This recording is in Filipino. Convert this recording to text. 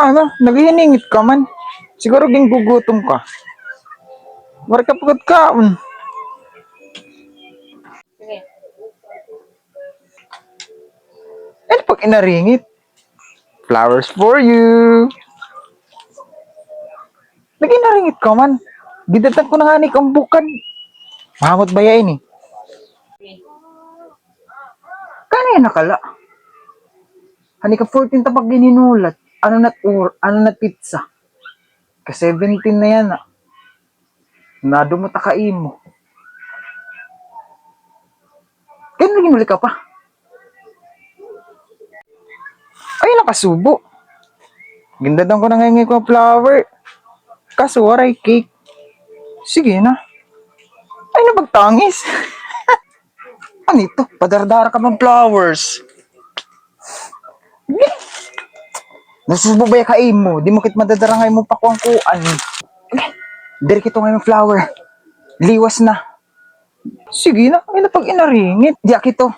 Ano, naghihiningit ka man. Siguro ginggugutom ka. Wala ka pagkat kaon. Sige. Ano pag inaringit? Flowers for you. Naginaringit ka man. Gidatan ko na nga ni kang bukad. Mahamot ba yain eh? Sige. Kano yan nakala? Hani ka 14 tapag gininulat. Ano nat pizza? Ka 17 na yan ah. Nadumot ka imo. Kaya naging ka pa. Ay nakasubo. Gindadan ko na ngayon ko ang flower. Kaso waray cake. Sige na. Ay napagtangis. Ano ito? Padardara ka ng flowers. Nasubo ba ka imo? Di mo kit madadarangay mo pa kuang-kuan. Diri kito ngayon flower. Liwas na. Sige na. Ay napag inaringit. Di akito.